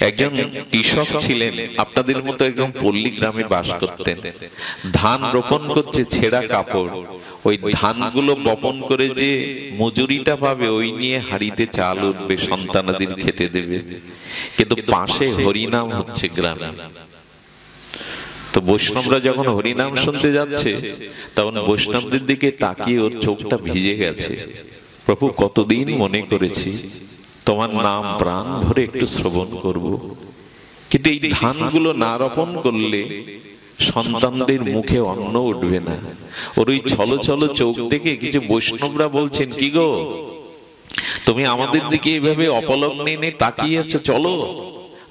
একজন কৃষক ছিলেন, আপনাদের মতো একদম পল্লী গ্রামে বাস করতেন। ধান রোপণ করছে, ছেঁড়া কাপড়। ওই ধানগুলো বপন করে যে মজুরিটা পাবে, ওই নিয়ে হাঁড়িতে চাল উঠবে, সন্তানাদির খেতে দেবে। কিন্তু পাশে হরিনাম হচ্ছে গ্রামে। তো বৈষ্ণবরা যখন হরিনাম শুনতে যাচ্ছে, তখন বৈষ্ণবদের দিকে তাকিয়ে ওর চোখটা ভিজে গেছে। প্রভু, কতদিন মনে করেছি তোমার নাম প্রাণ ভরে একটু শ্রবণ করব, কিন্তু এই ধানগুলো না রোপণ করলে সন্তানদের মুখে অন্ন উঠবে না। ওর ওই ছলো ছলো চোখ দেখে কিছু বৈষ্ণবরা বলছেন, কি গো, তুমি আমাদের দিকে এইভাবে অপলগ্নে তাকিয়ে আছো, চলো,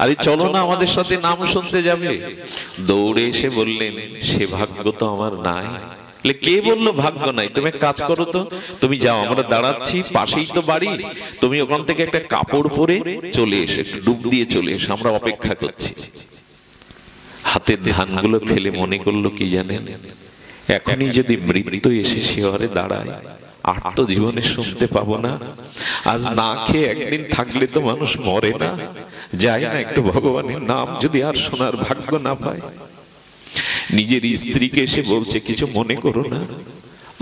আরে চলো না, আমাদের সাথে নাম শুনতে যাবে। দৌড়ে এসে বললেন, সে ভাগ্য তো আমার নাই। কে বললো ভাগ্য নাই? তুমি এক কাজ করো তো, তুমি যাও, আমরা দাঁড়াচ্ছি, পাশেই তো বাড়ি, তুমি ওখান থেকে একটা কাপড় পরে চলে এসে একটু ডুব দিয়ে চলে এসে, আমরা অপেক্ষা করছি। হাতের ধানগুলো ফেলে মনে করলো কি জানেন, এখনই যদি মৃত্যু এসে শিহরে দাঁড়ায়, আর তো জীবনে শুনতে পাবো না। আজ না খেয়ে একদিন থাকলে তো মানুষ মরে না, যায় না একটু ভগবানের নাম যদি আর শোনার ভাগ্য না পায়। নিজের স্ত্রীকে এসে বলছে, কিছু মনে করো না,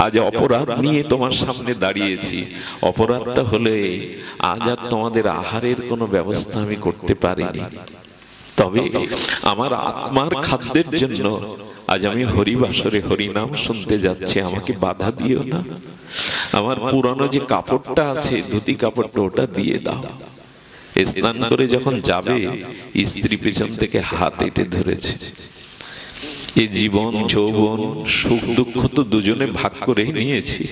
আজ অপরাধ নিয়ে তোমার সামনে দাঁড়িয়েছি। অপরাধটা হলে আজ আর তোমাদের আহারের কোনো ব্যবস্থা আমি করতে পারিনি, তবে আমার আত্মার খাদ্যের জন্য আজ আমি হরিবাসরে হরিনাম শুনতে যাচ্ছি, আমাকে বাধা দিও না। আমার পুরানো যে কাপড়টা আছে, ধুতি কাপড়টা, ওটা দিয়ে দাও। স্নান করে যখন যাবে, স্ত্রী পেছন থেকে হাত এঁটে ধরেছে। এই জীবন যৌবন সুখ দুঃখ তো দুজনে ভাগ করে নিয়েছি,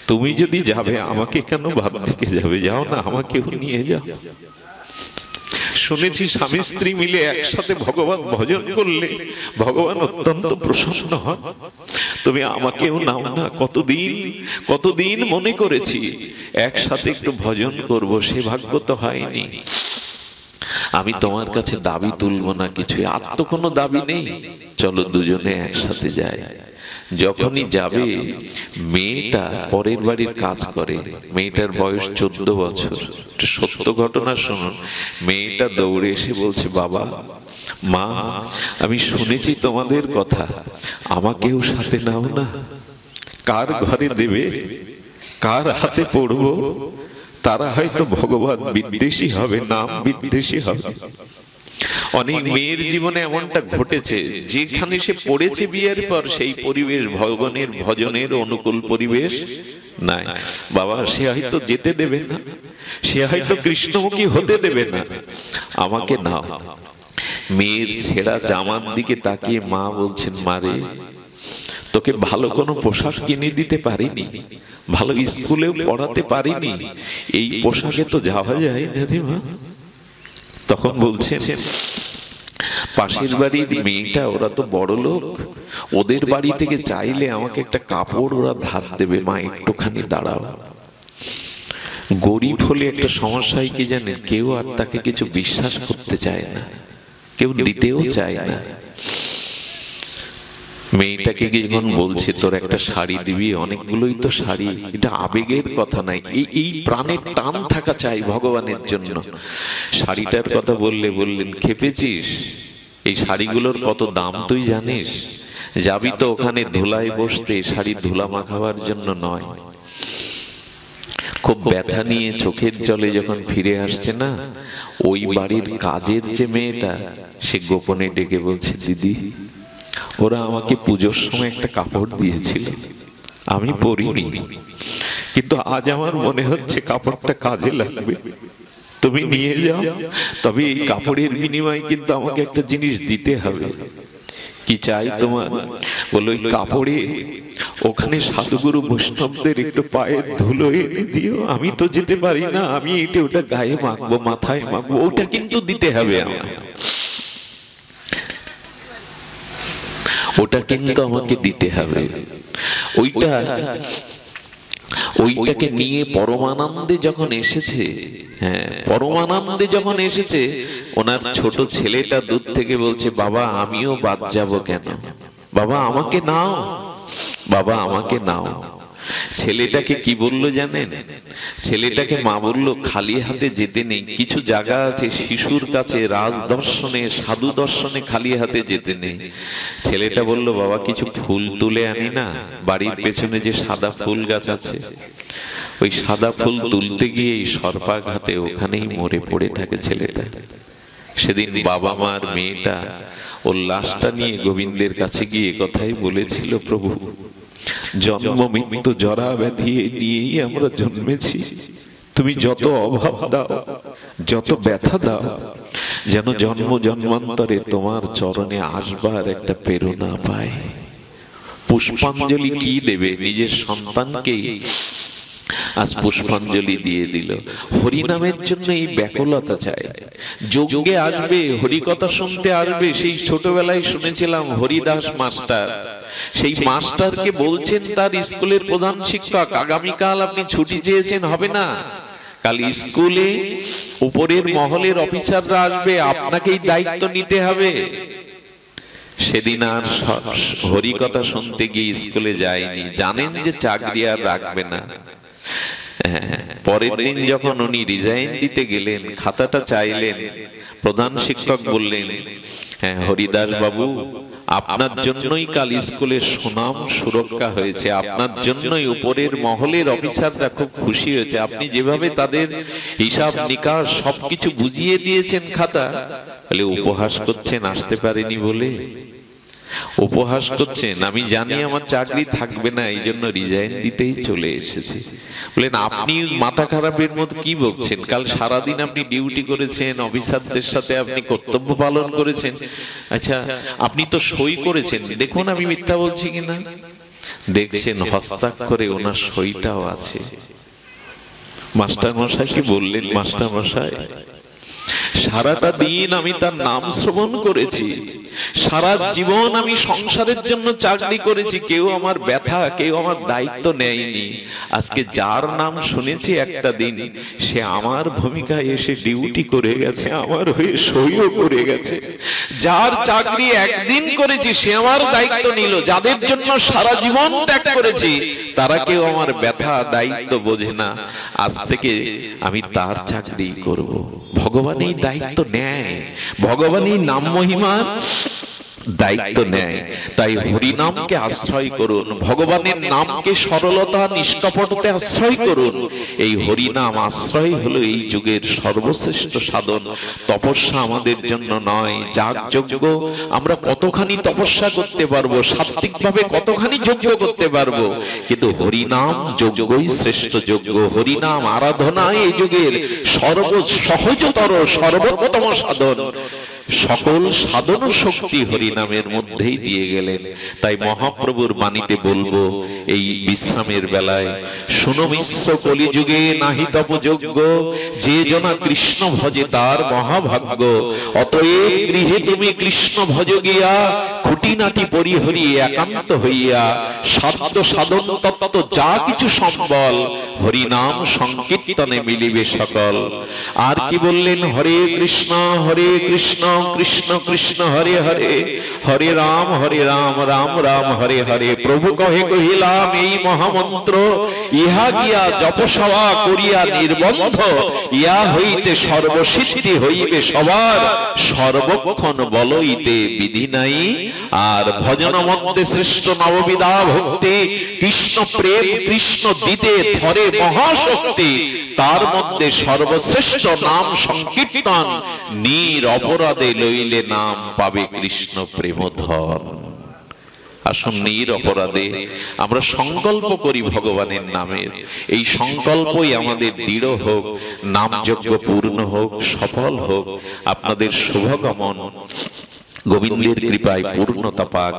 তুমি যদি যাবে আমাকে কেন ভাব রেখে যাবে? যাও না, আমাকেও নিয়ে যাও। শুনেছি স্বামী স্ত্রী মিলে একসাথে ভগবান ভজন করলে ভগবান অত্যন্ত প্রসন্ন হন। তুমি আমাকেও নাও না। কতদিন মনে করেছি একসাথে একটু ভজন করব, সে ভাগ্য তো হয়নি। আমি তোমার কাছে দাবি তুলবো না কিছু, আর তো কোনো দাবি নেই, চলো দুজনে একসাথে যাই। যখনই যাবে, মেয়েটা পরের বাড়ির কাজ করে, মেয়েটার বয়স 14 বছর। সত্য ঘটনা শুনুন। মেয়েটা দৌড়ে এসে বলছে, বাবা, মা, আমি শুনেছি তোমাদের কথা, আমাকেও সাথে নাও না। কার ঘরে দেবে, কার হাতে পড়বো? তারা হয়তো ভগবান বিদ্বেষী হবে, নাম বিদ্বেষী হবে। অনেক মেয়ের জীবনে এমনটা ঘটেছে, যেখানে সে পড়েছে বিয়ের পর, সেই পরিবেশ ভগবানের ভজনের অনুকূল পরিবেশ নাই। বাবা, সে হয়তো যেতে দেবে না, সে হয়তো কৃষ্ণমুখী হতে দেবে না, আমাকে নাও। মেয়ের ছেঁড়া জামার দিকে তাকিয়ে মা বলছেন, মারে, তোকে ভালো কোনো পোশাক কিনে দিতে পারিনি, ভালো স্কুলেও পড়াতে পারিনি, এই পোশাকে তো যাওয়া যায় না রে মা। তখন বলছেন, পাশের বাড়ির মেয়েটা, ওরা তো বড় লোক, ওদের বাড়ি থেকে চাইলে আমাকে একটা কাপড় ওরা ধার দেবে, মা একটুখানি দাঁড়াও। গরিব হলে একটা সমস্যা কি জানেন, কেউ আর তাকে কিছু বিশ্বাস করতে চায় না, কেউ দিতেও চায় না। মেয়েটাকে যখন বলছে, তোর একটা শাড়ি দিবি, অনেকগুলোই তো শাড়ি, এটা আবেগের কথা নাই, এই প্রাণের টান থাকা চাই ভগবানের জন্য। শাড়িটার কথা বললেন, খেপেছিস? এই শাড়িগুলোর কত দাম তুই জানিস? যাবি তো ওখানে ধুলায় বসতে, শাড়ি ধুলা মাখাবার জন্য নয়। খুব ব্যথা নিয়ে চোখের জলে যখন ফিরে আসছে না, ওই বাড়ির কাজের যে মেয়েটা, সে গোপনে ডেকে বলছে, দিদি, ওরা আমাকে পুজোর সময় একটা কাপড় দিয়েছিল, আমি পরিনি, কিন্তু আজ আমার মনে হচ্ছে কাপড়টা কাজে লাগবে, তুমি নিয়ে যাও। তবে এই কাপড়ের বিনিময়ে কিন্তু আমাকে একটা জিনিস দিতে হবে। কি চাই তোমার? বলো, ওই কাপড়ে ওখানে সাধুগুরু বৈষ্ণবদের একটু পায়ের ধুলো এনে দিও। আমি তো যেতে পারি না, আমি এটা ওটা গায়ে মাখবো, মাথায় মাখবো, ওটা কিন্তু দিতে হবে আমার, ওটা কিন্তু আমাকে দিতে হবে। ওইটাকে নিয়ে পরমানন্দে যখন এসেছে, হ্যাঁ, পরমানন্দে যখন এসেছে, ওনার ছোট ছেলেটা দূর থেকে বলছে, বাবা, আমিও বাদ যাব কেন? বাবা, আমাকে নাও, বাবা, আমাকে নাও। ছেলেটাকে কি বললো জানেন? ছেলেটাকে মা বললো খালি হাতে যেতে নেই, কিছু জায়গা আছে শিশুর কাছে রাজদর্শনে সাধু দর্শনে খালি হাতে যেতে নেই। ছেলেটা বলল বাবা কিছু ফুল তুলে আনি না, বাড়ির পেছনে যে সাদা ফুল গাছ আছে ওই সাদা ফুল তুলতে গিয়ে এই সর্পাঘাতে ওখানেই মরে পড়ে থাকে ছেলেটা। সেদিন বাবা মার মেয়েটা ওর লাশটা নিয়ে গোবিন্দের কাছে গিয়ে কথাই বলেছিল, প্রভু জন্ম মৃত্যু জরা ব্যাধি নিয়েই আমরা জন্মেছি, তুমি যত অভাব দাও যত ব্যথা দাও যেন জন্ম জন্মান্তরে তোমার চরণে আসবার একটা প্রেরণা পায়। পুষ্পাঞ্জলি কি দেবে? নিজের সন্তানকেই আজ পুষ্পাঞ্জলি দিয়ে দিল। হরিনামের জন্য এই ব্যাকুলতা চাই। যজ্ঞে আসবে, হরিকথা শুনতে আসবে। সেই ছোটবেলায় শুনেছিলাম হরিদাস মাস্টার, সেই মাস্টারকে বলছেন তার স্কুলের প্রধান শিক্ষক, আগামীকাল আপনি ছুটি চেয়েছেন, হবে না, কাল স্কুলে উপরের মহলের অফিসাররা আসবে, আপনাকেই দায়িত্ব নিতে হবে। সেদিন আর হরিকথা শুনতে গিয়ে স্কুলে যায়নি, জানেন যে চাকরি আর রাখবে না। পরের দিন যখন উনি রিজাইন দিতে গেলেন, খাতাটা চাইলেন, প্রধান শিক্ষক বললেন, হ্যাঁ হরিদাস বাবু, আপনার জন্যই কাল স্কুলের সুনাম সুরক্ষা হয়েছে, আপনার জন্যই উপরের মহলের অফিসাররা খুব খুশি হয়েছে, আপনি যেভাবে তাদের হিসাব নিকাশ সবকিছু বুঝিয়ে দিয়েছেন খাতা। বলে উপহাস করছেন আসতে পারেনি বলে? উপহাস করছেন? আমি জানি আমার চাকরি থাকবে না, এই জন্য রিজাইন দিতেই চলে এসেছি। বলেন আপনি মাথা খারাপের মতো কি বকছেন? কাল সারাদিন আপনি ডিউটি করেছেন, অফিসারদের সাথে আপনি কর্তব্য পালন করেছেন, আচ্ছা আপনি তো সই করেছেন, দেখুন আমি মিথ্যা বলছি কিনা। দেখছেন হস্তাক্ষরে ওনার সইটাও আছে। মাস্টার মশাইকে বললেন, মাস্টার মশাই সারাটা দিন আমি তার নাম শ্রবণ করেছি, সারা জীবন আমি সংসারের জন্য চাকরি করেছি, কেউ আমার ব্যথা কেউ আমার দায়িত্ব নেয়নি। আজকে যার নাম শুনেছি একটা দিন, সে আমার ভূমিকায় এসে ডিউটি করে গেছে, আমার হয়ে সইও করে গেছে। যার চাকরি একদিন করেছি সে আমার দায়িত্ব নিল, যাদের জন্য সারা জীবন ত্যাগ করেছি তারা কেউ আমার ব্যথা দায়িত্ব বোঝে না। আজ থেকে আমি তার চাকরি করব। ভগবান এই দায়িত্ব নেয়, ভগবান এই নাম মহিমার দায়িত্ব নেয়। তাই হরিনামকে আশ্রয় করুন, ভগবানের নামকে সরলতা নিষ্কপটতে আশ্রয় করুন। এই হরিনাম আশ্রয় হলো এই যুগের সর্বশ্রেষ্ঠ সাধন। তপস্যা আমাদের জন্য নয়, যাগ যজ্ঞ আমরা কতখানি তপস্যা করতে পারবো, সাত্ত্বিকভাবে কতখানি যজ্ঞ করতে পারবো, কিন্তু হরিনাম যজ্ঞই শ্রেষ্ঠ যজ্ঞ। হরিনাম আরাধনা এই যুগের সর্বসহজতর সর্বোত্তম সাধন। সকল সাধন শক্তি হরিনামের মধ্যেই দিয়ে গেলেন। তাই মহাপ্রভুর বাণীতে বলবো এই বিশ্রামের বেলায়, শুনো মিশ্র কলিযুগে নাহি তপযোগ্য, যে জনা কৃষ্ণ ভজে তার মহাভাগ্য। অতএব গৃহে তুমি কৃষ্ণ ভজ গিয়া, খুঁটিনাটি পরিহরি একান্ত হইয়া, সাধ্য সাধন তত্ত্ব যা কিছু সম্বল, হরিনাম সংকীর্তনে মিলিবে সকল। আর কি বললেন? হরে কৃষ্ণ কৃষ্ণ কৃষ্ণ হরে হরে, হরে রাম রাম রাম হরে হরে। প্রভু কহে কহিলাম এই মহামন্ত্র, ইহা গিয়া জপসভা করিয়া নির্বন্ধ, ইয়া হইতে সর্বসিদ্ধি হইবে সবার, সর্বক্ষণ বলইতে বিধি নাই। আর ভজন মধ্যে শ্রেষ্ঠ নববিধা ভক্তি, কৃষ্ণ প্রেম কৃষ্ণ দিতে ধরে মহাশক্তি, তার মধ্যে সর্বশ্রেষ্ঠ নাম সংকীর্তন, নির অপরাধে লইলে নাম পাবে কৃষ্ণ প্রেমধন। আসুন নির অপরাধে আমরা সংকল্প করি ভগবানের নামের, এই সংকল্পই আমাদের দৃঢ় হোক, নামযজ্ঞ পূর্ণ হোক, সফল হোক। আপনাদের শুভকামনা, গোবিন্দের কৃপায় পূর্ণতা পাক।